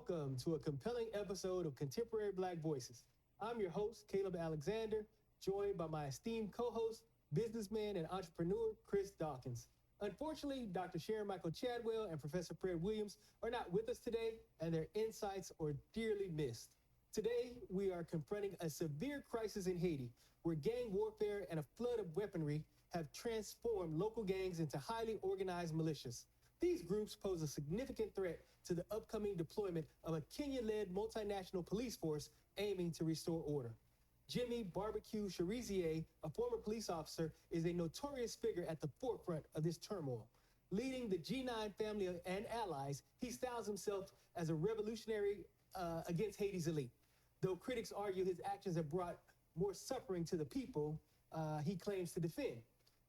Welcome to a compelling episode of Contemporary Black Voices. I'm your host, Caleb Alexander, joined by my esteemed co-host, businessman and entrepreneur, Chris Dawkins. Unfortunately, Dr. Sharon Michael Chadwell and Professor Fred Williams are not with us today, and their insights are dearly missed. Today, we are confronting a severe crisis in Haiti, where gang warfare and a flood of weaponry have transformed local gangs into highly organized militias. These groups pose a significant threat to the upcoming deployment of a Kenya-led multinational police force aiming to restore order. Jimmy Barbecue Cherizier, a former police officer, is a notorious figure at the forefront of this turmoil. Leading the G9 family and allies, he styles himself as a revolutionary against Haiti's elite. Though critics argue his actions have brought more suffering to the people he claims to defend.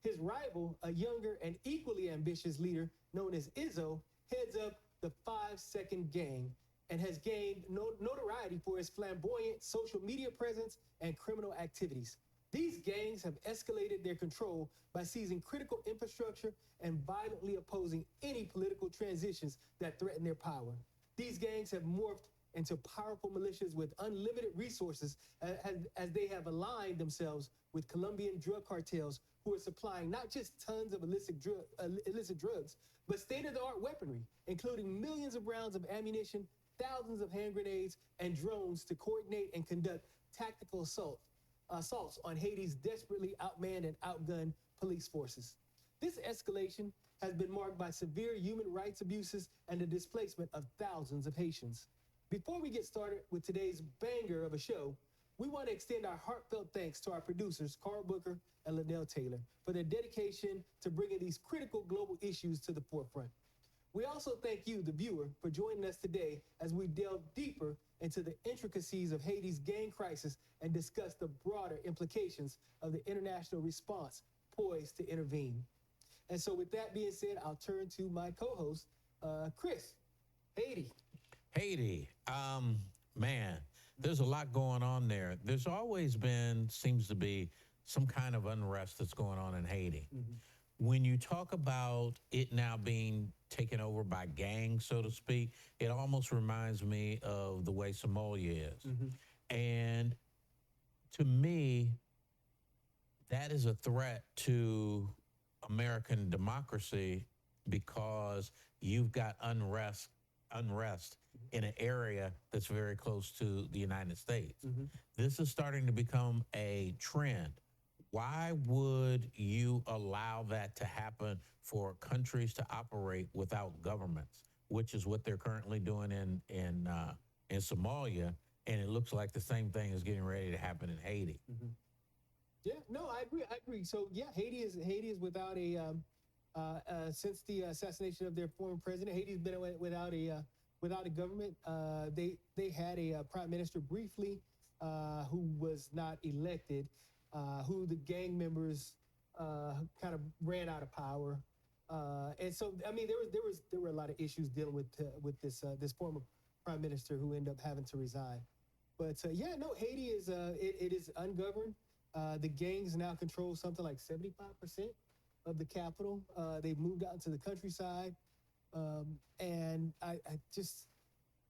His rival, a younger and equally ambitious leader known as Izzo, heads up the 5-Second Gang and has gained notoriety for his flamboyant social media presence and criminal activities. These gangs have escalated their control by seizing critical infrastructure and violently opposing any political transitions that threaten their power. These gangs have morphed into powerful militias with unlimited resources as they have aligned themselves with Colombian drug cartels who are supplying not just tons of illicit drugs, but state-of-the-art weaponry, including millions of rounds of ammunition, thousands of hand grenades, and drones to coordinate and conduct tactical assaults on Haiti's desperately outmanned and outgunned police forces. This escalation has been marked by severe human rights abuses and the displacement of thousands of Haitians. Before we get started with today's banger of a show, we want to extend our heartfelt thanks to our producers, Carl Booker and Linnell Taylor, for their dedication to bringing these critical global issues to the forefront. We also thank you, the viewer, for joining us today as we delve deeper into the intricacies of Haiti's gang crisis and discuss the broader implications of the international response poised to intervene. And so with that being said, I'll turn to my co-host, Chris. Haiti. Haiti, man, there's a lot going on there. There's always been, seems to be, some kind of unrest that's going on in Haiti. Mm-hmm. When you talk about it now being taken over by gangs, so to speak, it almost reminds me of the way Somalia is. Mm-hmm. And to me, that is a threat to American democracy because you've got unrest in an area that's very close to the United States. Mm-hmm. This is starting to become a trend. Why would you allow that to happen for countries to operate without governments, which is what they're currently doing in Somalia, and it looks like the same thing is getting ready to happen in Haiti. Mm-hmm. Yeah, no, I agree. So yeah, Haiti is without a since the assassination of their former president, Haiti's been without a government. They had a prime minister briefly who was not elected, who the gang members kind of ran out of power, and so I mean there were a lot of issues dealing with this former prime minister who ended up having to resign. But yeah, no, Haiti is it is ungoverned. The gangs now control something like 75% of the capital. They've moved out into the countryside. And I just,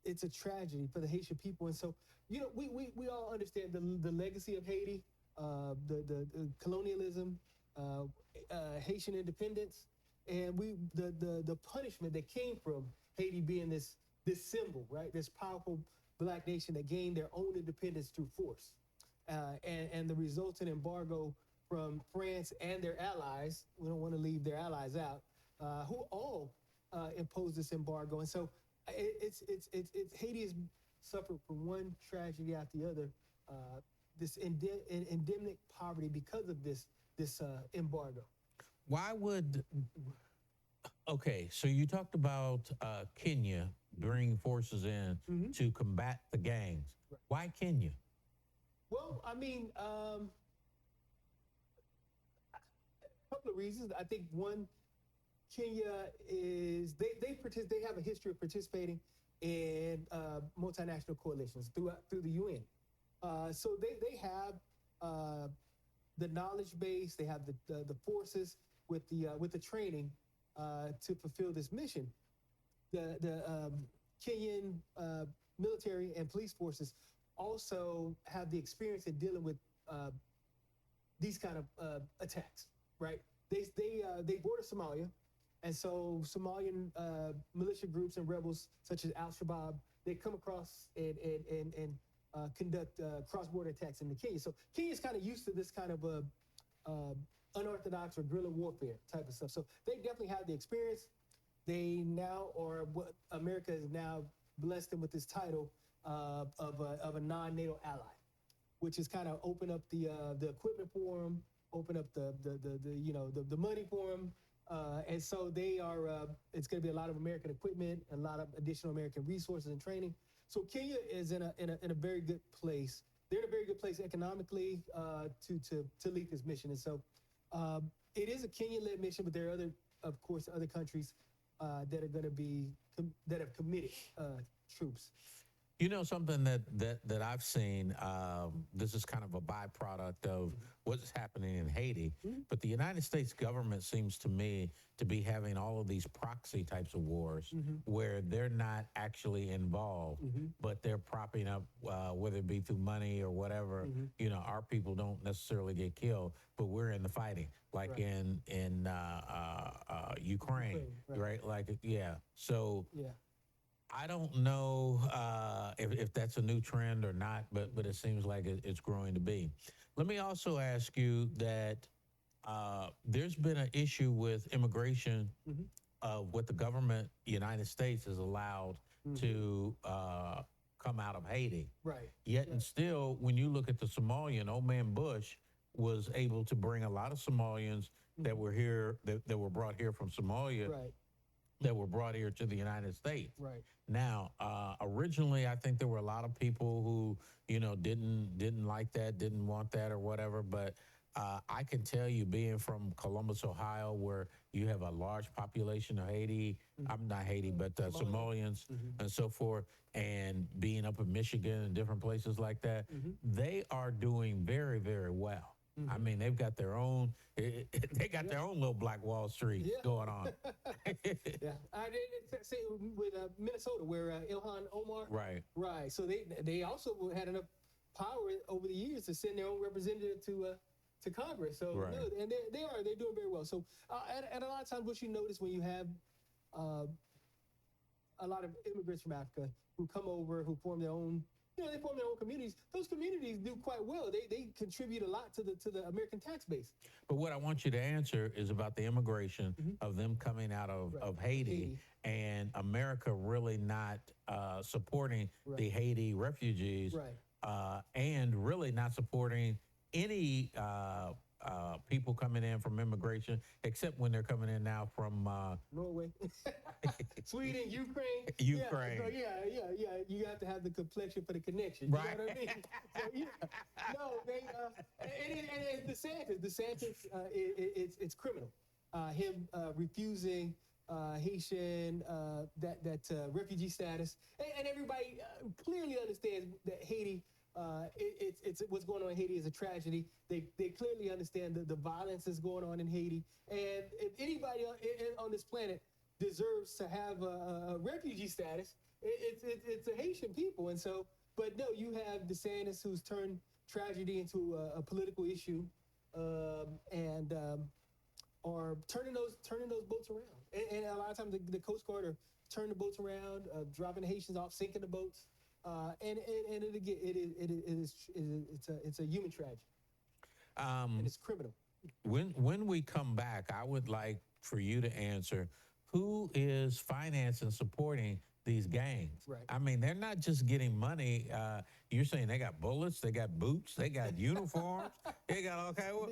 it's a tragedy for the Haitian people. And so, you know, we all understand the legacy of Haiti, the colonialism, Haitian independence, and the punishment that came from Haiti being this symbol, right? This powerful Black nation that gained their own independence through force. And the resultant embargo from France and their allies, we don't want to leave their allies out, who all imposed this embargo. And so it's Haiti has suffered from one tragedy after the other, this endemic poverty because of this embargo. Why would, okay, so you talked about Kenya bringing forces in mm-hmm. to combat the gangs. Right. Why Kenya? Well, I mean, a couple of reasons. I think one, Kenya is they have a history of participating in multinational coalitions through the UN. So they have the knowledge base, they have the forces with the training to fulfill this mission. Kenyan military and police forces also have the experience in dealing with these kind of attacks, right? They border Somalia, and so Somalian militia groups and rebels such as Al Shabaab, they come across and conduct cross-border attacks into Kenya. So Kenya's kind of used to this kind of unorthodox or guerrilla warfare type of stuff. So they definitely have the experience. They now, or what America has now blessed them with this title of a non-NATO ally, which is kind of open up the equipment for them, open up the money for them, and so they are. It's going to be a lot of American equipment, a lot of additional American resources and training. So Kenya is in a very good place. They're in a very good place economically to lead this mission, and so it is a Kenya-led mission, but there are of course, other countries that are going to be that have committed troops. You know, something that I've seen, this is kind of a byproduct of what's happening in Haiti, but the United States government seems to me to be having all of these proxy types of wars where they're not actually involved, but they're propping up, whether it be through money or whatever. You know, our people don't necessarily get killed, but we're in the fighting, like Right. in Ukraine, right? Like, yeah. So. Yeah. I don't know if that's a new trend or not, but it seems like it's growing to be. Let me also ask you that there's been an issue with immigration of what the government, United States, has allowed to come out of Haiti. Right. Yet and still, when you look at the Somalian, old man Bush was able to bring a lot of Somalians that were here, that were brought here from Somalia. Right. That were brought here to the United States. Right. Now, originally, I think there were a lot of people who, you know, didn't like that, didn't want that or whatever. But I can tell you, being from Columbus, Ohio, where you have a large population of Haiti, I'm not Haiti, but Somalians and so forth, and being up in Michigan and different places like that, they are doing very, very well. I mean, they've got their own. They got their own little Black Wall Street going on. Yeah, I did say with Minnesota, where Ilhan Omar. Right. Right. So they also had enough power over the years to send their own representative to Congress. So Right. no, and they're doing very well. So and a lot of times, what you notice when you have a lot of immigrants from Africa who come over, who form their own. You know, they form their own communities. Those communities do quite well. They contribute a lot to the American tax base. But what I want you to answer is about the immigration of them coming out of Haiti and America really not supporting the Haiti refugees and really not supporting any people coming in from immigration, except when they're coming in now from Norway, Sweden, Ukraine. Ukraine. Yeah. You have to have the complexion for the connection. Right. You know what I mean? So, yeah. No, they and DeSantis, it's criminal. Him refusing Haitian that refugee status, and everybody clearly understands that Haiti. It's what's going on in Haiti is a tragedy. They clearly understand the violence that's going on in Haiti, and if anybody on this planet deserves to have a refugee status, it's the Haitian people. And so, but no, you have DeSantis who's turned tragedy into a political issue, and are turning those boats around. And a lot of times the Coast Guard are turning the boats around, dropping the Haitians off, sinking the boats. And it's a human tragedy, and it's criminal. When we come back, I would like for you to answer who is financing and supporting these gangs. Right. I mean, they're not just getting money. You're saying they got bullets, they got boots, they got uniforms, they got all kind of.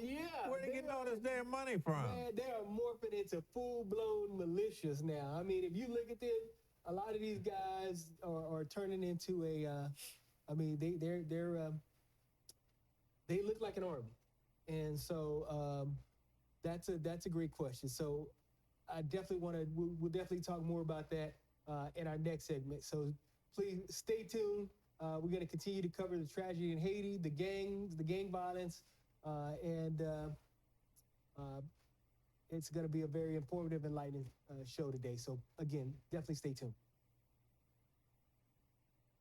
Where they getting all this damn money from? Man, they are morphing into full-blown militias now. I mean, if you look at this. A lot of these guys are turning into I mean, they look like an army, and so that's a great question. So I definitely we'll definitely talk more about that in our next segment. So please stay tuned. We're going to continue to cover the tragedy in Haiti, the gang violence, and it's going to be a very informative, enlightening show today. So again, definitely stay tuned.